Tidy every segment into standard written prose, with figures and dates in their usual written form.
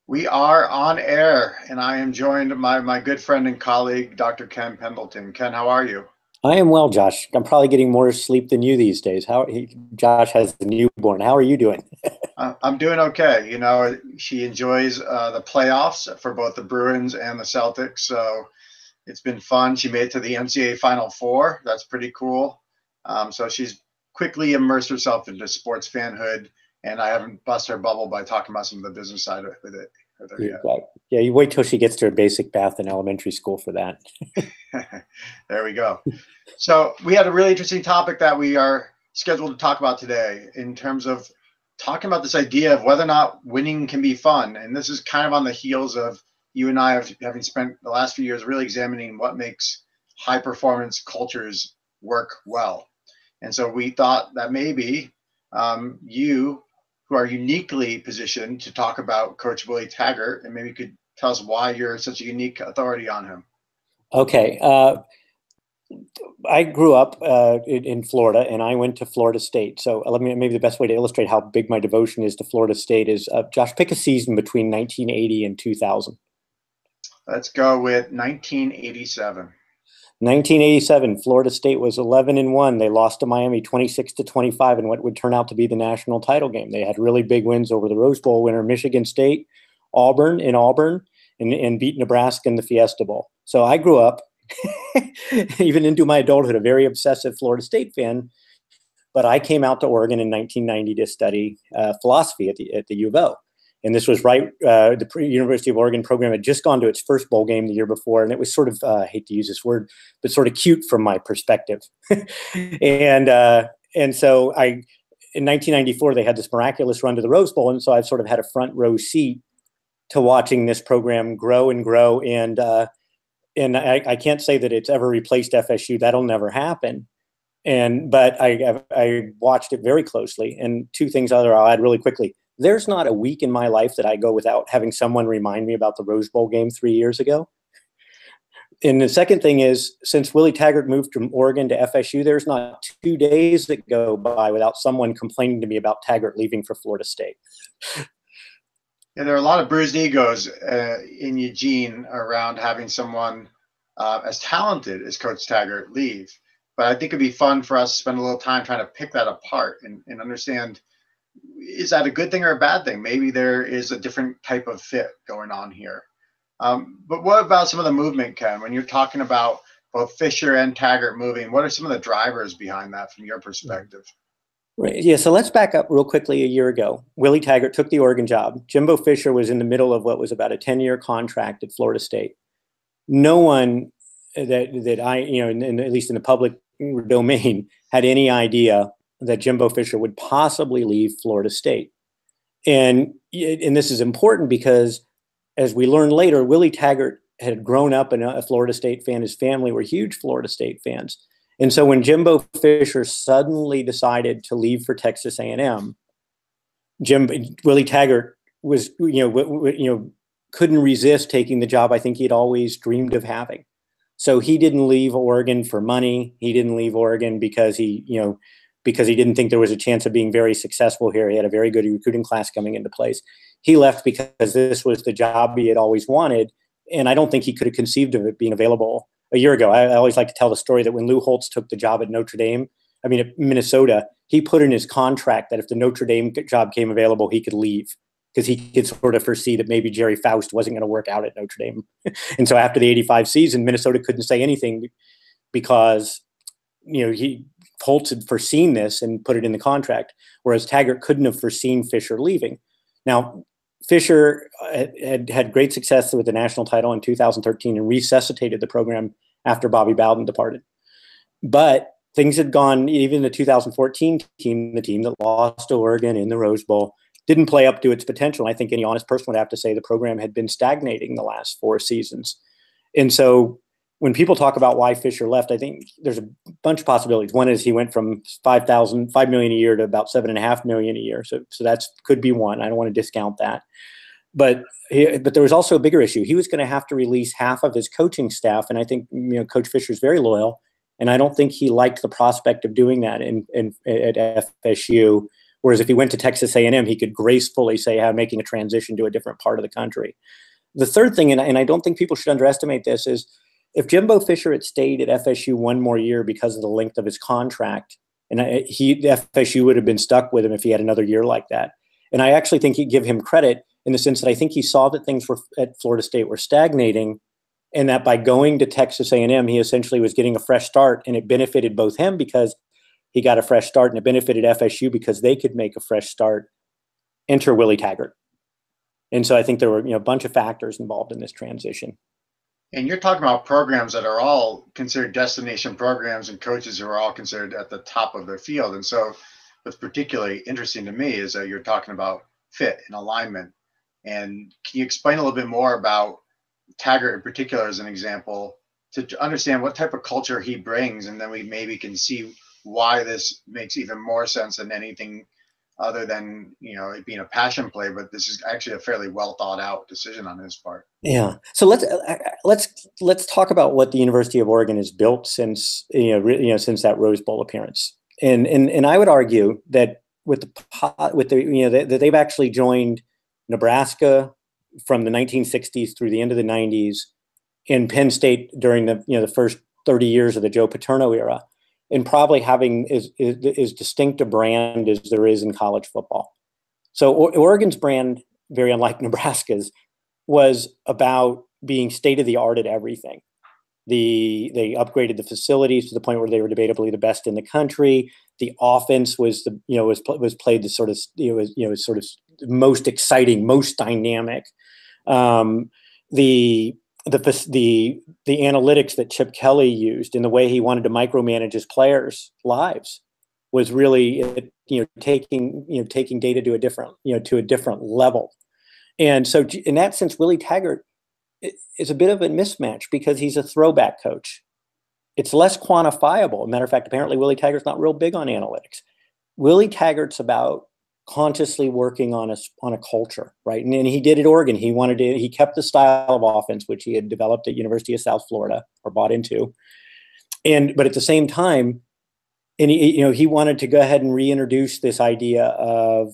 We are on air, and I am joined by my good friend and colleague, Dr. Ken Pendleton. Ken, how are you? I am well, Josh. I'm probably getting more sleep than you these days. Josh has the newborn. How are you doing? I'm doing okay. You know, she enjoys the playoffs for both the Bruins and the Celtics, so it's been fun. She made it to the NCAA Final Four. That's pretty cool. So she's quickly immersed herself into sports fanhood, and I haven't bust her bubble by talking about some of the business side with it with her yet. Yeah, you wait till she gets to her basic math in elementary school for that. There we go. So we had a really interesting topic that we are scheduled to talk about today in terms of talking about this idea of whether or not winning can be fun. And this is kind of on the heels of you and I having spent the last few years really examining what makes high performance cultures work well. And so we thought that maybe you, who are uniquely positioned to talk about Coach Willie Taggart, and maybe you could tell us why you're such a unique authority on him. Okay. I grew up in Florida, and I went to Florida State. So maybe the best way to illustrate how big my devotion is to Florida State is, Josh, pick a season between 1980 and 2000. Let's go with 1987. 1987, Florida State was 11-1. They lost to Miami 26-25 in what would turn out to be the national title game. They had really big wins over the Rose Bowl winner Michigan State, Auburn, and beat Nebraska in the Fiesta Bowl. So I grew up, even into my adulthood, a very obsessive Florida State fan. But I came out to Oregon in 1990 to study philosophy at the U of O. And this was right, the University of Oregon program had just gone to its first bowl game the year before. And it was sort of, I hate to use this word, but sort of cute from my perspective. And so in 1994, they had this miraculous run to the Rose Bowl. And so I've sort of had a front row seat to watching this program grow and grow. And I can't say that it's ever replaced FSU. That'll never happen. But I watched it very closely. And two things I'll add really quickly. There's not a week in my life that I go without having someone remind me about the Rose Bowl game 3 years ago. And the second thing is, since Willie Taggart moved from Oregon to FSU, there's not 2 days that go by without someone complaining to me about Taggart leaving for Florida State. Yeah, there are a lot of bruised egos in Eugene around having someone as talented as Coach Taggart leave. But I think it'd be fun for us to spend a little time trying to pick that apart and understand, is that a good thing or a bad thing? Maybe there is a different type of fit going on here. But what about some of the movement, Ken? When you're talking about both Fisher and Taggart moving, what are some of the drivers behind that from your perspective? Right. Yeah, so let's back up real quickly. A year ago, Willie Taggart took the Oregon job. Jimbo Fisher was in the middle of what was about a 10-year contract at Florida State. No one that I, at least in the public domain, had any idea that Jimbo Fisher would possibly leave Florida State. And this is important because, as we learned later, Willie Taggart had grown up a Florida State fan. His family were huge Florida State fans. And so when Jimbo Fisher suddenly decided to leave for Texas A&M, Willie Taggart was, couldn't resist taking the job I think he'd always dreamed of having. So he didn't leave Oregon for money. He didn't leave Oregon because he didn't think there was a chance of being very successful here. He had a very good recruiting class coming into place. He left because this was the job he had always wanted. And I don't think he could have conceived of it being available a year ago. I always like to tell the story that when Lou Holtz took the job at at Minnesota, he put in his contract that if the Notre Dame job came available, he could leave because he could sort of foresee that maybe Jerry Faust wasn't going to work out at Notre Dame. And so after the 85 season, Minnesota couldn't say anything because, Holtz had foreseen this and put it in the contract, whereas Taggart couldn't have foreseen Fisher leaving. Now, Fisher had great success with the national title in 2013 and resuscitated the program after Bobby Bowden departed. But things had gone, even the 2014 team, the team that lost to Oregon in the Rose Bowl, didn't play up to its potential. I think any honest person would have to say the program had been stagnating the last 4 seasons. And so when people talk about why Fisher left, I think there's a bunch of possibilities. One is he went from $5 million a year to about $7.5 million a year. So that's could be one. I don't want to discount that. But there was also a bigger issue. He was going to have to release half of his coaching staff. And I think, Coach Fisher's very loyal. And I don't think he liked the prospect of doing that at FSU Whereas if he went to Texas A&M, he could gracefully say how making a transition to a different part of the country. The third thing, and I don't think people should underestimate this, is if Jimbo Fisher had stayed at FSU one more year because of the length of his contract, and FSU would have been stuck with him if he had another year like that. And I actually think he'd give him credit in the sense that I think he saw that things were at Florida State were stagnating, and that by going to Texas A&M, he essentially was getting a fresh start, and it benefited both him because he got a fresh start, and it benefited FSU because they could make a fresh start. Enter Willie Taggart. And so I think there were a bunch of factors involved in this transition. And you're talking about programs that are all considered destination programs and coaches who are all considered at the top of their field. And so what's particularly interesting to me is that you're talking about fit and alignment. And can you explain a little bit more about Taggart in particular as an example to understand what type of culture he brings? And then we maybe can see why this makes even more sense than anything other than it being a passion play, but this is actually a fairly well thought out decision on his part. Yeah. So let's talk about what the University of Oregon has built since since that Rose Bowl appearance. And I would argue that that they've actually joined Nebraska from the 1960s through the end of the 90s, and Penn State during the first 30 years of the Joe Paterno era, and probably having as distinct a brand as there is in college football. So Oregon's brand, very unlike Nebraska's, was about being state-of-the-art at everything. They upgraded the facilities to the point where they were debatably the best in the country. The offense was was played the sort of most exciting, most dynamic. The analytics that Chip Kelly used and the way he wanted to micromanage his players' lives was really taking data to a different level. And so in that sense, Willie Taggart is a bit of a mismatch because he's a throwback coach. It's less quantifiable. As a matter of fact, apparently Willie Taggart's not real big on analytics. Willie Taggart's about consciously working on a culture, right? And he did at Oregon. He kept the style of offense which he had developed at University of South Florida or bought into, but at the same time, and he wanted to go ahead and reintroduce this idea of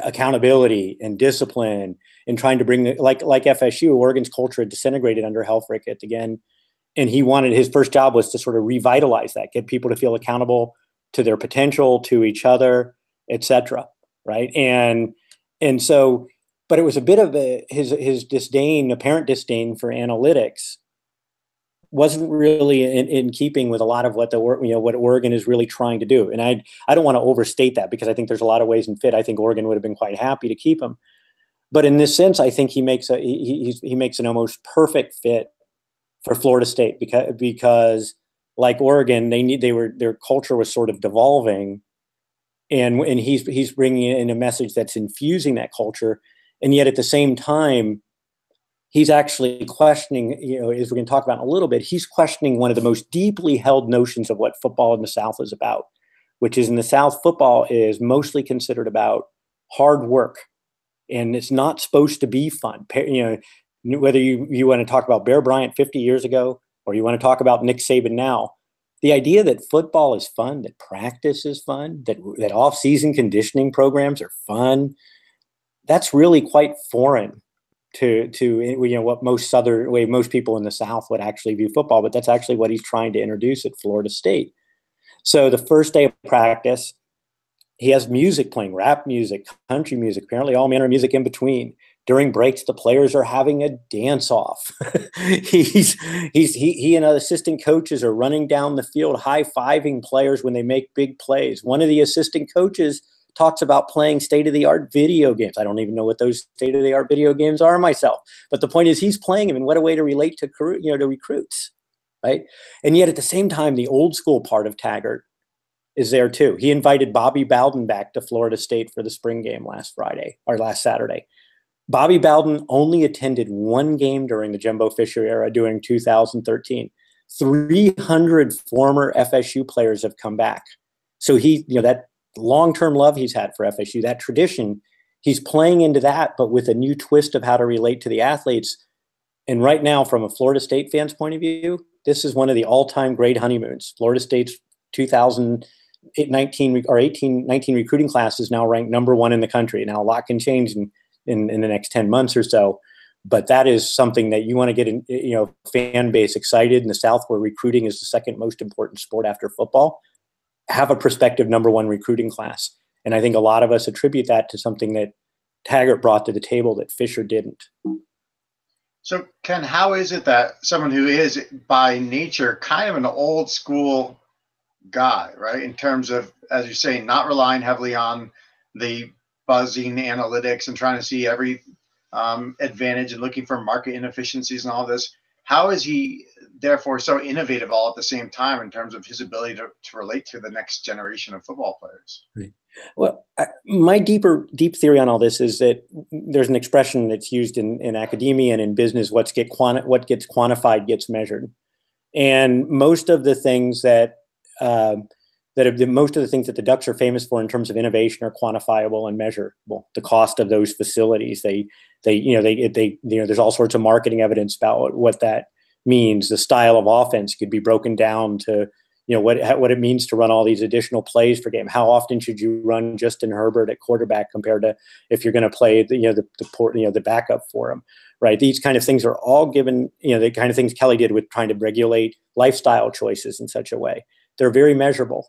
accountability and discipline, and trying to bring like FSU, Oregon's culture had disintegrated under Helfrich again, and his first job was to sort of revitalize that, get people to feel accountable to their potential, to each other, etc. Right? And so, but it was a bit of his disdain, apparent disdain for analytics, wasn't really in keeping with a lot of what what Oregon is really trying to do. And I don't want to overstate that, because I think there's a lot of ways in fit. I think Oregon would have been quite happy to keep him. But in this sense, I think he makes an almost perfect fit for Florida State, because like Oregon, their culture was sort of devolving, and he's bringing in a message that's infusing that culture, and yet at the same time, he's actually questioning, as we're going to talk about in a little bit, he's questioning one of the most deeply held notions of what football in the South is about, which is in the South, football is mostly considered about hard work, and it's not supposed to be fun. Whether you want to talk about Bear Bryant 50 years ago, or you want to talk about Nick Saban now, the idea that football is fun, that practice is fun, that off-season conditioning programs are fun, that's really quite foreign to what most people in the South would actually view football. But that's actually what he's trying to introduce at Florida State. So the first day of practice, he has music playing, rap music, country music, apparently all manner of music in between. During breaks, the players are having a dance-off. He and other assistant coaches are running down the field, high-fiving players when they make big plays. One of the assistant coaches talks about playing state-of-the-art video games. I don't even know what those state-of-the-art video games are myself. But the point is, he's playing them, and what a way to relate to recruits, right? And yet at the same time, the old-school part of Taggart is there too. He invited Bobby Bowden back to Florida State for the spring game last Saturday. Bobby Bowden only attended one game during the Jimbo Fisher era during 2013. 300 former FSU players have come back. So that long-term love he's had for FSU, that tradition, he's playing into that, but with a new twist of how to relate to the athletes. And right now, from a Florida State fan's point of view, this is one of the all-time great honeymoons. Florida State's 2000 19 or 18, 19 recruiting classes now ranked #1 in the country. Now a lot can change in the next 10 months or so, but that is something that you want to get fan base excited in the South, where recruiting is the second most important sport after football. Have a prospective #1 recruiting class. And I think a lot of us attribute that to something that Taggart brought to the table that Fisher didn't. So Ken, how is it that someone who is by nature kind of an old school guy, right, in terms of, as you say, not relying heavily on the buzzing analytics and trying to see every advantage and looking for market inefficiencies and all this, how is he therefore so innovative all at the same time in terms of his ability to relate to the next generation of football players? Right. Well, my deep theory on all this is that there's an expression that's used in academia and in business: what gets quantified gets measured. And most of the things that the Ducks are famous for in terms of innovation are quantifiable and measurable. The cost of those facilities, there's all sorts of marketing evidence about what that means. The style of offense could be broken down to what it means to run all these additional plays per game. How often should you run Justin Herbert at quarterback compared to if you're going to play the backup for him, right? These kind of things are all given, the kind of things Kelly did with trying to regulate lifestyle choices in such a way. They're very measurable.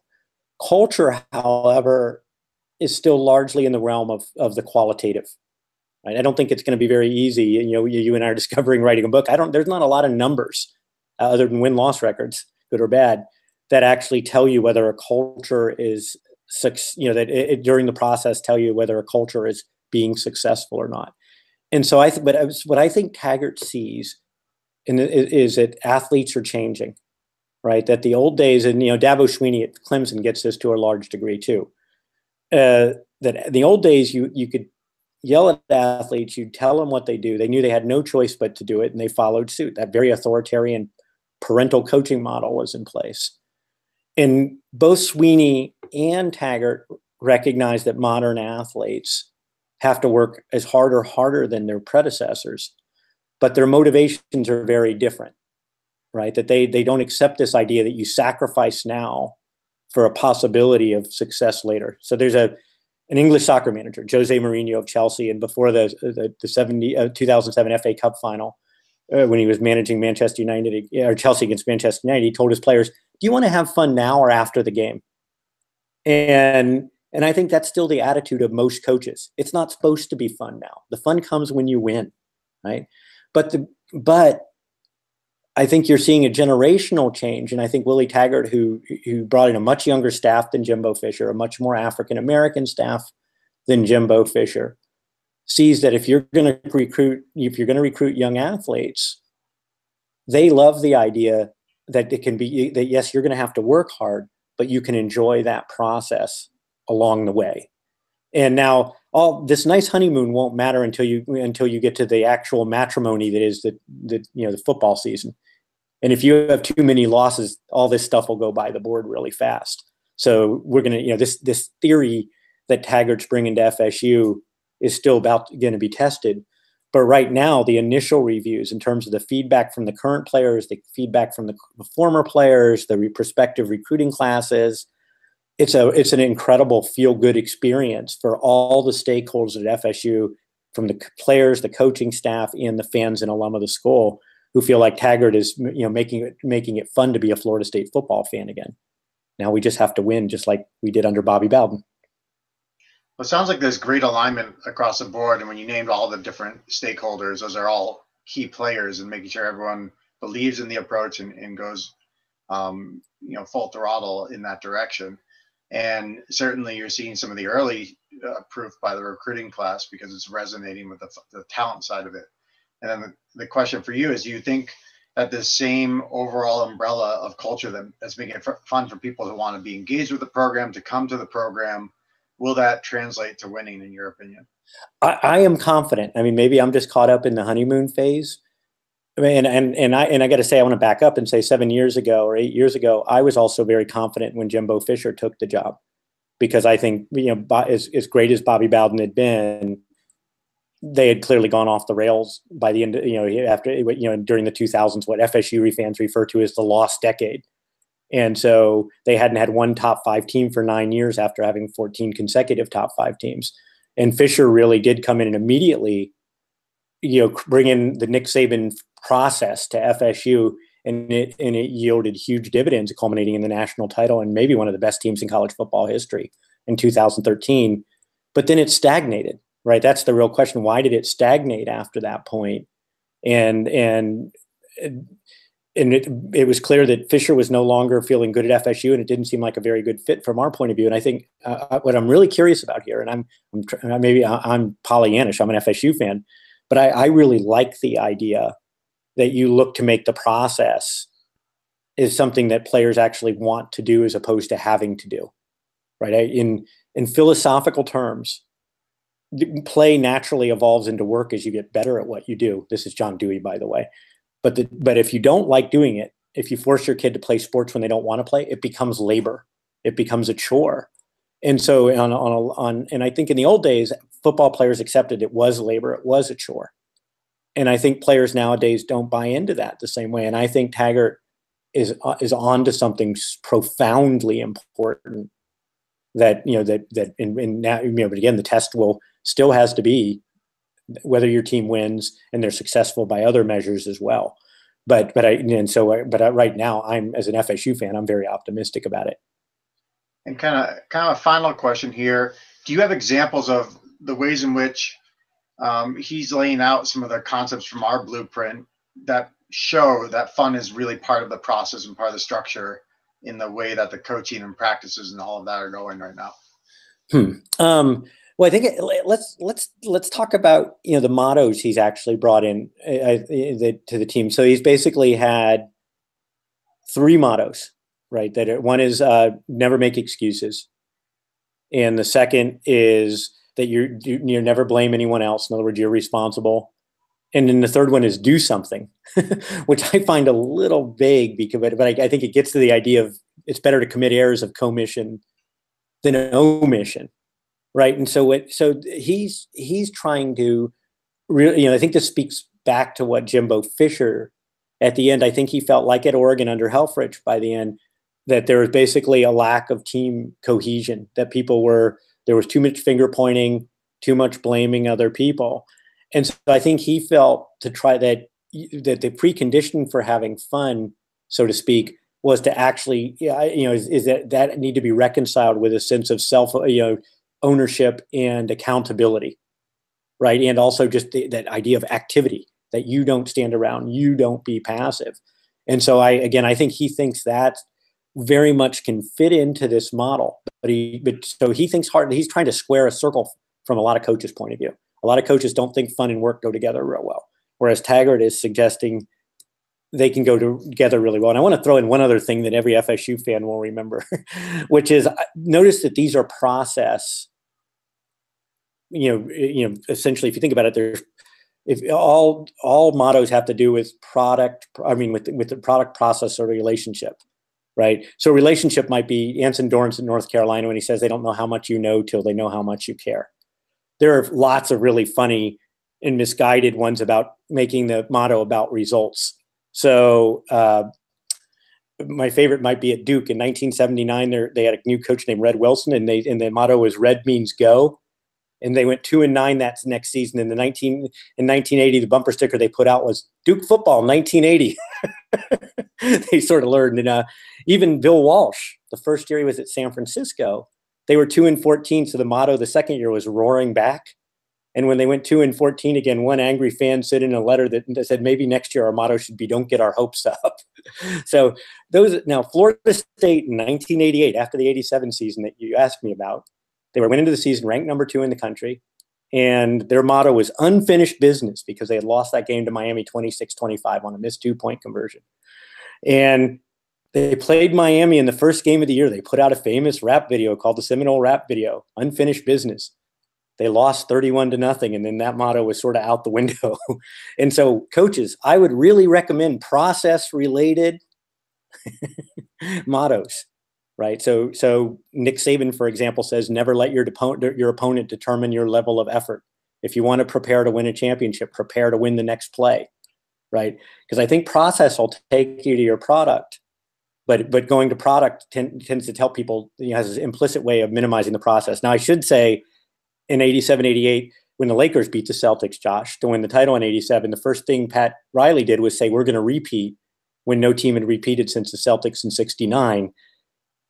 Culture, however, is still largely in the realm of the qualitative. Right? I don't think it's going to be very easy. You and I are discovering writing a book. There's not a lot of numbers other than win-loss records, good or bad, that actually tell you whether a culture is, during the process tell you whether a culture is being successful or not. And so what I think Taggart sees is that athletes are changing, right? That the old days, and Dabo Swinney at Clemson gets this to a large degree too. That in the old days you could yell at athletes, you'd tell them what they do. They knew they had no choice but to do it, and they followed suit. That very authoritarian parental coaching model was in place. And both Swinney and Taggart recognize that modern athletes have to work as hard or harder than their predecessors, but their motivations are very different, right? That they don't accept this idea that you sacrifice now for a possibility of success later. So there's an English soccer manager, Jose Mourinho of Chelsea, and before the 2007 FA Cup final, when he was managing Manchester United or Chelsea against Manchester United, he told his players, "Do you want to have fun now or after the game?" And I think that's still the attitude of most coaches. It's not supposed to be fun now. The fun comes when you win, right? But I think you're seeing a generational change, and I think Willie Taggart, who brought in a much younger staff than Jimbo Fisher, a much more African American staff than Jimbo Fisher, sees that if you're going to recruit young athletes, they love the idea that it can be that, yes, you're going to have to work hard, but you can enjoy that process along the way. And now all this nice honeymoon won't matter until you get to the actual matrimony that is the football season. And if you have too many losses, all this stuff will go by the board really fast. So we're going to, this theory that Taggart's bringing to FSU is still going to be tested. But right now, the initial reviews in terms of the feedback from the current players, the feedback from the former players, the prospective recruiting classes, it's an incredible feel-good experience for all the stakeholders at FSU, from the players, the coaching staff, and the fans and alum of the school, who feel like Taggart is making it fun to be a Florida State football fan again. Now we just have to win, just like we did under Bobby Bowden. Well, it sounds like there's great alignment across the board. And when you named all the different stakeholders, those are all key players in making sure everyone believes in the approach and goes, full throttle in that direction. And certainly you're seeing some of the early proof by the recruiting class because it's resonating with the talent side of it. And then the question for you is, do you think that this same overall umbrella of culture that's making it fun for people to want to be engaged with the program, to come to the program, will that translate to winning, in your opinion? I am confident. I mean, maybe I'm just caught up in the honeymoon phase. I mean, and I got to say, I want to back up and say 7 years ago or 8 years ago, I was also very confident when Jimbo Fisher took the job, because I think, as great as Bobby Bowden had been, they had clearly gone off the rails by the end, after, during the 2000s, what FSU fans refer to as the lost decade. And so they hadn't had one top 5 team for 9 years after having 14 consecutive top 5 teams. And Fisher really did come in and immediately, bring in the Nick Saban process to FSU, and it yielded huge dividends, culminating in the national title and maybe one of the best teams in college football history in 2013. But then it stagnated, right? That's the real question. Why did it stagnate after that point? And it was clear that Fisher was no longer feeling good at FSU, and it didn't seem like a very good fit from our point of view. And I think what I'm really curious about here, and I'm Pollyannish, I'm an FSU fan, but I really like the idea that you look to make the process is something that players actually want to do as opposed to having to do, right? In philosophical terms, play naturally evolves into work as you get better at what you do. This is John Dewey, by the way. But if you don't like doing it, if you force your kid to play sports when they don't want to play, it becomes labor. It becomes a chore. And so and I think in the old days, football players accepted it was labor, it was a chore. And I think players nowadays don't buy into that the same way. And I think Taggart is on to something profoundly important that, but again, the test still has to be whether your team wins and they're successful by other measures as well. But right now, I'm, as an FSU fan, I'm very optimistic about it. And kind of a final question here. Do you have examples of the ways in which he's laying out some of the concepts from our blueprint that show that fun is really part of the process and part of the structure in the way that the coaching and practices and all of that are going right now? Well, I think let's talk about the mottos he's actually brought in to the team. So he's basically had 3 mottos, right? One is never make excuses, and the second is that you never blame anyone else. In other words, you're responsible. And then the third one is do something, which I find a little vague but I think it gets to the idea of it's better to commit errors of commission than omission. Right. And so he's trying to really, I think this speaks back to what Jimbo Fisher at the end, I think he felt like at Oregon under Helfrich by the end, that there was basically a lack of team cohesion, that there was too much finger pointing, too much blaming other people. And so I think he felt to try that the precondition for having fun, so to speak, was to actually, is that need to be reconciled with a sense of self, ownership and accountability, right? And also just that idea of activity, that you don't stand around, you don't be passive. And so I think he thinks that very much can fit into this model, so he thinks hard. He's trying to square a circle from a lot of coaches' point of view. A lot of coaches don't think fun and work go together real well, whereas Taggart is suggesting they can go together really well. And I want to throw in one other thing that every FSU fan will remember, which is notice that these are process. Essentially, if you think about it, if all mottos have to do with with the product, process, or relationship, right? So relationship might be Anson Dorrance in North Carolina when he says they don't know how much you know till they know how much you care. There are lots of really funny and misguided ones about making the motto about results. So my favorite might be at Duke in 1979. They had a new coach named Red Wilson, and the motto was "Red means go." And they went 2-9 that next season. In 1980, the bumper sticker they put out was Duke football 1980. They sort of learned. And even Bill Walsh, the first year he was at San Francisco, they were 2-14. So the motto the second year was roaring back. And when they went 2-14 again, one angry fan sent in a letter that said maybe next year our motto should be "Don't get our hopes up." So now Florida State in 1988, after the 87 season that you asked me about, they went into the season ranked number 2 in the country, and their motto was unfinished business because they had lost that game to Miami 26-25 on a missed 2-point conversion. And they played Miami in the first game of the year. They put out a famous rap video called the Seminole Rap Video, Unfinished Business. They lost 31-0, and then that motto was sort of out the window. And so, coaches, I would really recommend process-related mottos. Right. So Nick Saban, for example, says never let your opponent determine your level of effort. If you want to prepare to win a championship, prepare to win the next play. Right. Because I think process will take you to your product. but going to product tends to tell people, has this implicit way of minimizing the process. Now, I should say, in 87, 88, when the Lakers beat the Celtics, Josh, to win the title in 87, the first thing Pat Riley did was say, we're going to repeat, when no team had repeated since the Celtics in 69.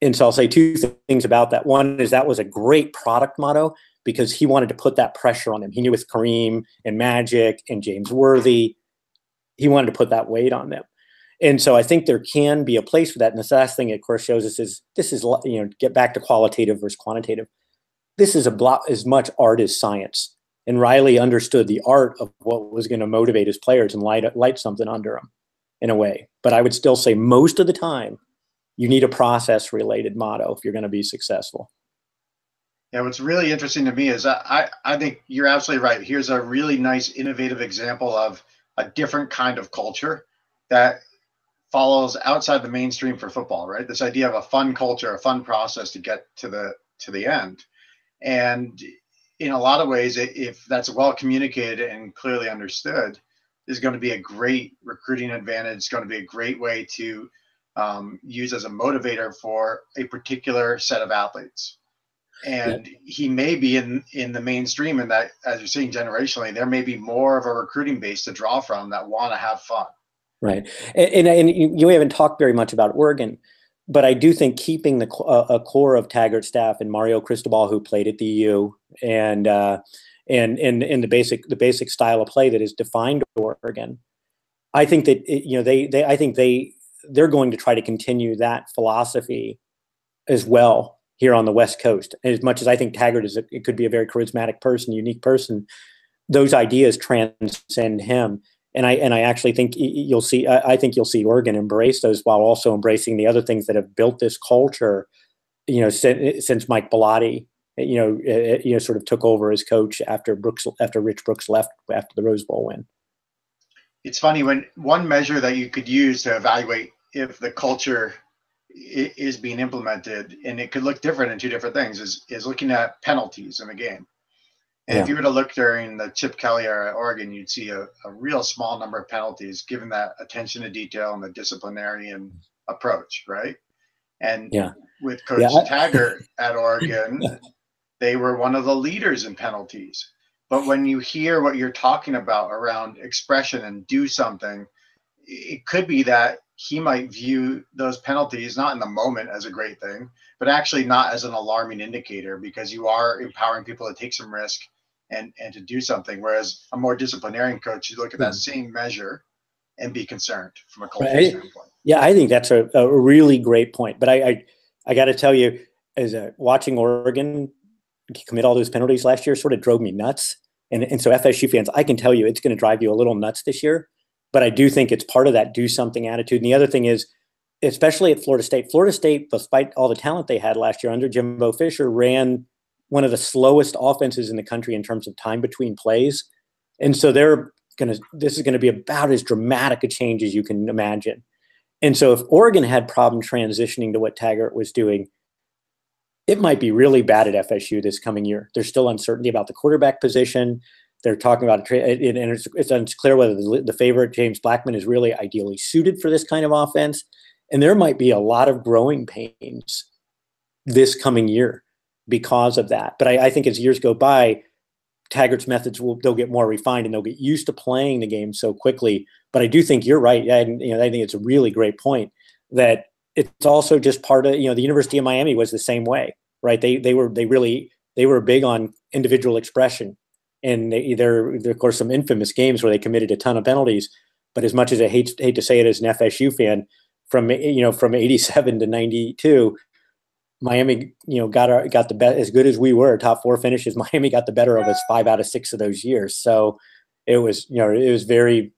And so I'll say two things about that. One is that was a great product motto because he wanted to put that pressure on them. He knew with Kareem and Magic and James Worthy, he wanted to put that weight on them. And so I think there can be a place for that. And the last thing, of course, shows us is this is, get back to qualitative versus quantitative. This is as much art as science. And Riley understood the art of what was going to motivate his players and light something under them in a way. But I would still say most of the time, you need a process-related motto if you're going to be successful. Yeah, what's really interesting to me is I think you're absolutely right. Here's a really nice, innovative example of a different kind of culture that follows outside the mainstream for football, right? This idea of a fun culture, a fun process to get to the end. And in a lot of ways, if that's well communicated and clearly understood, is going to be a great recruiting advantage. It's going to be a great way to use as a motivator for a particular set of athletes. And he may be in the mainstream, and that, as you're seeing generationally, there may be more of a recruiting base to draw from that want to have fun. Right. And you haven't talked very much about Oregon, but I do think keeping a core of Taggart staff and Mario Cristobal, who played at the U, and the basic style of play that has defined Oregon, I think that they're going to try to continue that philosophy as well here on the West Coast. As much as I think Taggart it could be a very charismatic person, unique person, those ideas transcend him. And I actually think you'll see Oregon embrace those while also embracing the other things that have built this culture, since Mike Bellotti, sort of took over as coach after Rich Brooks left after the Rose Bowl win. It's funny, when one measure that you could use to evaluate if the culture is being implemented, and it could look different in two different things, is looking at penalties in the game. And if you were to look during the Chip Kelly era at Oregon, you'd see a real small number of penalties, given that attention to detail and the disciplinarian approach, right? And with Coach Taggart at Oregon, they were one of the leaders in penalties. But when you hear what you're talking about around expression and do something, it could be that he might view those penalties not in the moment as a great thing, but actually not as an alarming indicator, because you are empowering people to take some risk and to do something. Whereas a more disciplinarian coach, you look at that same measure and be concerned from a cultural standpoint. Yeah, I think that's a really great point. But I got to tell you, as watching Oregon commit all those penalties last year sort of drove me nuts. And so FSU fans, I can tell you it's going to drive you a little nuts this year. But I do think it's part of that do something attitude. And the other thing is, especially at Florida State, despite all the talent they had last year under Jimbo Fisher, ran one of the slowest offenses in the country in terms of time between plays. And so this is going to be about as dramatic a change as you can imagine. And so if Oregon had problem transitioning to what Taggart was doing, it might be really bad at FSU this coming year. There's still uncertainty about the quarterback position. They're talking about and it's unclear whether the favorite, James Blackman, is really ideally suited for this kind of offense. And there might be a lot of growing pains this coming year because of that. But I think as years go by, Taggart's methods they'll get more refined and they'll get used to playing the game so quickly. But I do think you're right. And I think it's a really great point that it's also just part of, the University of Miami was the same way, right? They were big on individual expression. And there are, of course, some infamous games where they committed a ton of penalties. But as much as I hate to say it as an FSU fan, from 87 to 92, Miami, got the best. As good as we were, top four finishes, Miami got the better of us 5 out of 6 of those years. So it was very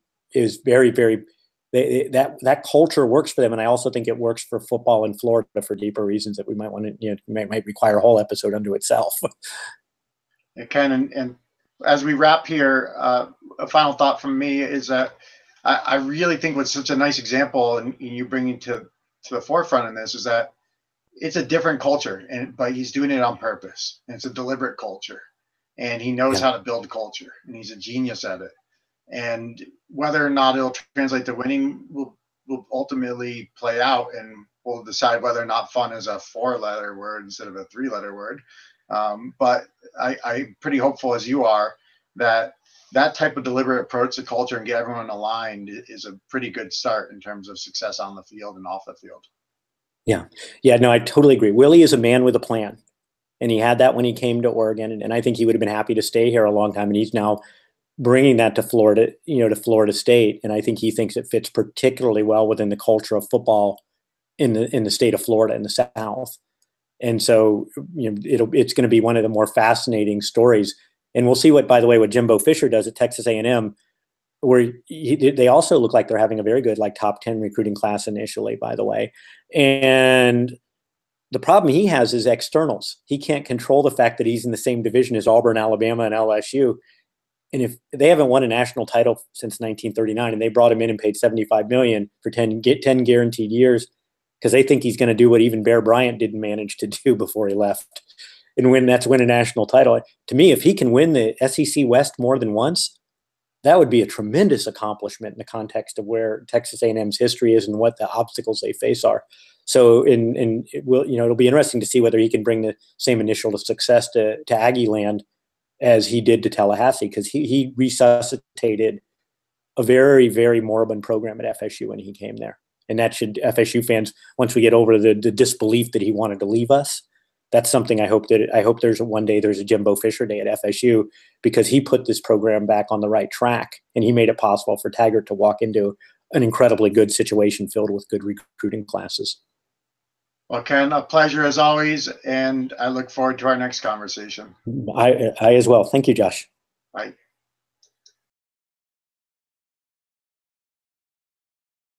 that culture works for them, and I also think it works for football in Florida for deeper reasons that we might want to might require a whole episode unto itself. It can, and as we wrap here, a final thought from me is that I really think what's such a nice example, and you bringing to the forefront in this, is that it's a different culture, but he's doing it on purpose. And it's a deliberate culture, and he knows how to build culture, and he's a genius at it. And whether or not it'll translate to winning will ultimately play out, and will decide whether or not fun is a 4-letter word instead of a 3-letter word. But I'm pretty hopeful, as you are, that that type of deliberate approach to culture and get everyone aligned is a pretty good start in terms of success on the field and off the field. Yeah. Yeah, no, I totally agree. Willie is a man with a plan. And he had that when he came to Oregon. And I think he would have been happy to stay here a long time. And he's now bringing that to Florida, to Florida State. And I think he thinks it fits particularly well within the culture of football in the state of Florida, in the South. And so, it's going to be one of the more fascinating stories. And we'll see by the way, what Jimbo Fisher does at Texas A&M, where they also look like they're having a very good, like, top 10 recruiting class initially, by the way. And the problem he has is externals. He can't control the fact that he's in the same division as Auburn, Alabama, and LSU. And if they haven't won a national title since 1939, and they brought him in and paid $75 million for 10 guaranteed years, because they think he's going to do what even Bear Bryant didn't manage to do before he left, and win a national title. To me, if he can win the SEC West more than once, that would be a tremendous accomplishment in the context of where Texas A&M's history is and what the obstacles they face are. So, it'll be interesting to see whether he can bring the same initial success to Aggie land as he did to Tallahassee, because he resuscitated a very, very moribund program at FSU when he came there. And that should, FSU fans, once we get over the disbelief that he wanted to leave us, that's something I hope there's one day there's a Jimbo Fisher day at FSU, because he put this program back on the right track, and he made it possible for Taggart to walk into an incredibly good situation filled with good recruiting classes. Well, Ken, a pleasure as always, and I look forward to our next conversation. I as well. Thank you, Josh. Bye.